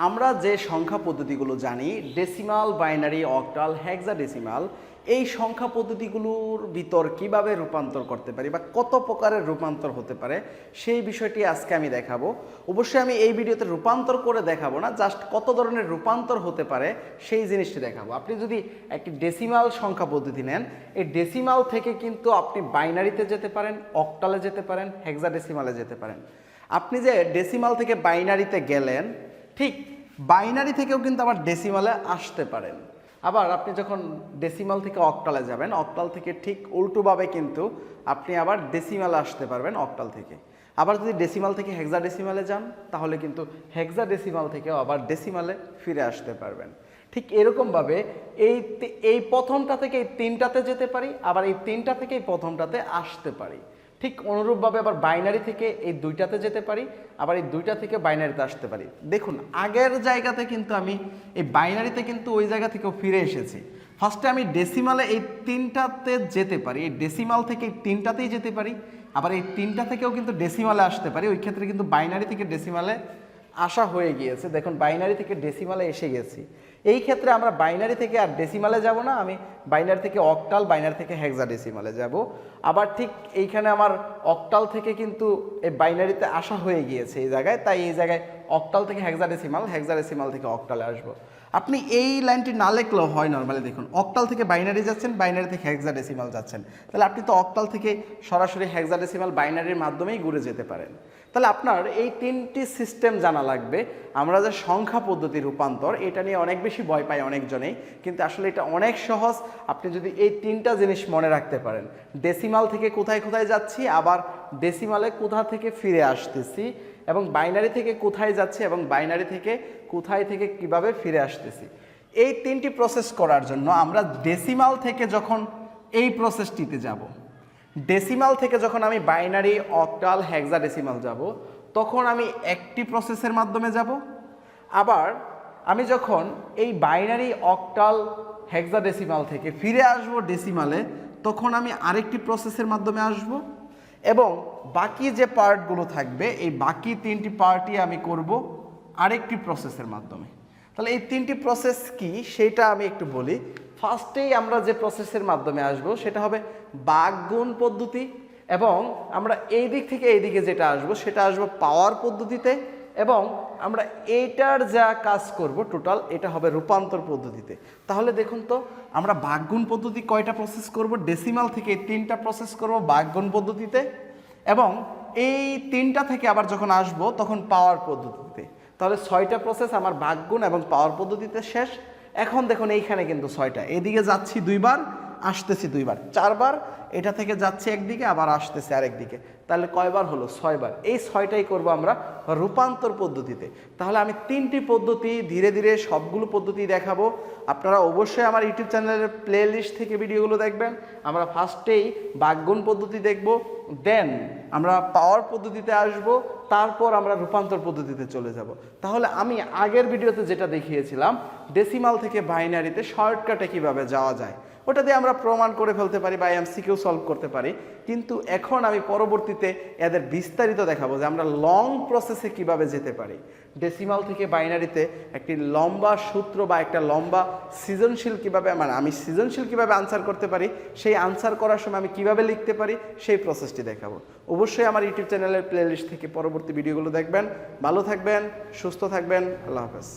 আমরা যে সংখ্যা পদ্ধতিগুলো জানি ডেসিমাল, বাইনারি, অক্টাল, হেক্সাডেসিমাল, এই সংখ্যা পদ্ধতিগুলোর ভিতর কিভাবে রূপান্তর করতে পারি বা কত প্রকারের রূপান্তর হতে পারে সেই বিষয়টি আজকে আমি দেখাবো। অবশ্যই আমি এই ভিডিওতে রূপান্তর করে দেখাবো না, জাস্ট কত ধরনের রূপান্তর হতে পারে সেই জিনিসটি দেখাবো। আপনি যদি একটি ডেসিমাল সংখ্যা পদ্ধতি নেন, এই ডেসিমাল থেকে কিন্তু আপনি বাইনারিতে যেতে পারেন, অক্টালে যেতে পারেন, হেক্সাডেসিমালে যেতে পারেন। আপনি যে ডেসিমাল থেকে বাইনারিতে গেলেন, ঠিক বাইনারি থেকেও কিন্তু আবার ডেসিমালে আসতে পারেন। আবার আপনি যখন ডেসিমাল থেকে অক্টালে যাবেন, অক্টাল থেকে ঠিক উল্টোভাবে কিন্তু আপনি আবার ডেসিমালে আসতে পারবেন অক্টাল থেকে। আবার যদি ডেসিমাল থেকে হেক্সাডেসিমালে যান, তাহলে কিন্তু হেক্সাডেসিমাল থেকেও আবার ডেসিমালে ফিরে আসতে পারবেন। ঠিক এরকমভাবে এই প্রথমটা থেকে এই তিনটাতে যেতে পারি, আবার এই তিনটা থেকে এই প্রথমটাতে আসতে পারি। ঠিক অনুরূপভাবে আবার বাইনারি থেকে এই দুইটাতে যেতে পারি, আবার এই দুইটা থেকে বাইনারিতে আসতে পারি। দেখুন আগের জায়গাতে কিন্তু আমি এই বাইনারিতে কিন্তু ওই জায়গা থেকেও ফিরে এসেছি। ফার্স্টে আমি ডেসিমালে এই তিনটাতে যেতে পারি, এই ডেসিমাল থেকে এই তিনটাতেই যেতে পারি, আবার এই তিনটা থেকেও কিন্তু ডেসিমালে আসতে পারি। ওই ক্ষেত্রে কিন্তু বাইনারি থেকে ডেসিমালে আসা হয়ে গিয়েছে। দেখুন বাইনারি থেকে ডেসিমালে এসে গেছি। এই ক্ষেত্রে আমরা বাইনারি থেকে আর ডেসিমালে যাব না, আমি বাইনারি থেকে অক্টাল, বাইনারি থেকে হেক্সাডেসিমালে যাব। আবার ঠিক এইখানে আমার অক্টাল থেকে কিন্তু এই বাইনারিতে আসা হয়ে গিয়েছে এই জায়গায়, তাই এই জায়গায় অক্টাল থেকে হেক্সাডেসিমাল, হেক্সাডেসিমাল থেকে অক্টালে আসবো। আপনি এই লাইনটি না লিখলেও হয় নর্মালি। দেখুন অক্টাল থেকে বাইনারি যাচ্ছেন, বাইনারি থেকে হেক্সাডেসিমাল যাচ্ছেন, তাহলে আপনি তো অক্টাল থেকে সরাসরি হেক্সাডেসিমাল বাইনারির মাধ্যমেই ঘুরে যেতে পারেন। তাহলে আপনার এই তিনটি সিস্টেম জানা লাগবে। আমরা যে সংখ্যা পদ্ধতি রূপান্তর, এটা নিয়ে অনেক বেশি ভয় পাই অনেকজনেই, কিন্তু আসলে এটা অনেক সহজ। আপনি যদি এই তিনটা জিনিস মনে রাখতে পারেন, ডেসিমাল থেকে কোথায় কোথায় যাচ্ছি, আবার ডেসিমালে কোথা থেকে ফিরে আসতেছি, এবং বাইনারি থেকে কোথায় যাচ্ছি, এবং বাইনারি থেকে কোথায় থেকে কিভাবে ফিরে আসতেছি, এই তিনটি প্রসেস করার জন্য আমরা ডেসিমাল থেকে যখন এই প্রসেসটিতে যাব, ডেসিমাল থেকে যখন আমি বাইনারি, অক্টাল, হেক্সাডেসিমাল যাব, তখন আমি একটি প্রসেসের মাধ্যমে যাব। আবার আমি যখন এই বাইনারি, অক্টাল, হেক্সাডেসিমাল থেকে ফিরে আসব ডেসিমালে, তখন আমি আরেকটি প্রসেসের মাধ্যমে আসব, এবং বাকি যে পার্টগুলো থাকবে এই বাকি তিনটি পার্টই আমি করব আরেকটি প্রসেসের মাধ্যমে। তাহলে এই তিনটি প্রসেস কি সেটা আমি একটু বলি। ফার্স্টেই আমরা যে প্রসেসের মাধ্যমে আসব সেটা হবে ভাগগুণ পদ্ধতি, এবং আমরা এই দিক থেকে এই দিকে যেটা আসব সেটা আসবো পাওয়ার পদ্ধতিতে, এবং আমরা এইটার যা কাজ করব টোটাল এটা হবে রূপান্তর পদ্ধতিতে। তাহলে দেখুন তো আমরা ভাগগুণ পদ্ধতি কয়টা প্রসেস করব, ডেসিমাল থেকে এই তিনটা প্রসেস করব ভাগগুণ পদ্ধতিতে, এবং এই তিনটা থেকে আবার যখন আসব তখন পাওয়ার পদ্ধতিতে। তাহলে 6টা প্রসেস আমার ভাগগুণ এবং পাওয়ার পদ্ধতিতে শেষ। এখন দেখুন এইখানে কিন্তু 6টা, এদিকে যাচ্ছি 2বার, আসতেছি 2বার, 4বার, এটা থেকে যাচ্ছি একদিকে আবার আসতেছি আরেকদিকে, তাহলে কয়বার হলো? 6বার। এই 6টাই করব আমরা রূপান্তর পদ্ধতিতে। তাহলে আমি তিনটি পদ্ধতি ধীরে ধীরে সবগুলো পদ্ধতি দেখাবো। আপনারা অবশ্যই আমার ইউটিউব চ্যানেলের প্লে লিস্ট থেকে ভিডিওগুলো দেখবেন। আমরা ফার্স্টেই ভাগগুণ পদ্ধতি দেখব, দেন আমরা পাওয়ার পদ্ধতিতে আসব, তারপর আমরা রূপান্তর পদ্ধতিতে চলে যাব। তাহলে আমি আগের ভিডিওতে যেটা দেখিয়েছিলাম ডেসিমাল থেকে বাইনারিতে শর্টকাটে কিভাবে যাওয়া যায়, ওটা দিয়ে আমরা প্রমাণ করে ফেলতে পারি বা এমসিকিউ সলভ করতে পারি। কিন্তু এখন আমি পরবর্তীতে এদের বিস্তারিত দেখাবো যে আমরা লং প্রসেসে কিভাবে যেতে পারি। ডেসিমাল থেকে বাইনারিতে একটি লম্বা সূত্র বা একটা লম্বা সৃজনশীল কিভাবে, মানে আমি সৃজনশীল কিভাবে আনসার করতে পারি, সেই আনসার করার সময় আমি কিভাবে লিখতে পারি সেই প্রসেসটি দেখাবো। অবশ্যই আমার ইউটিউব চ্যানেলের প্লে লিস্ট থেকে পরবর্তী ভিডিওগুলো দেখবেন। ভালো থাকবেন, সুস্থ থাকবেন, আল্লাহ হাফেজ।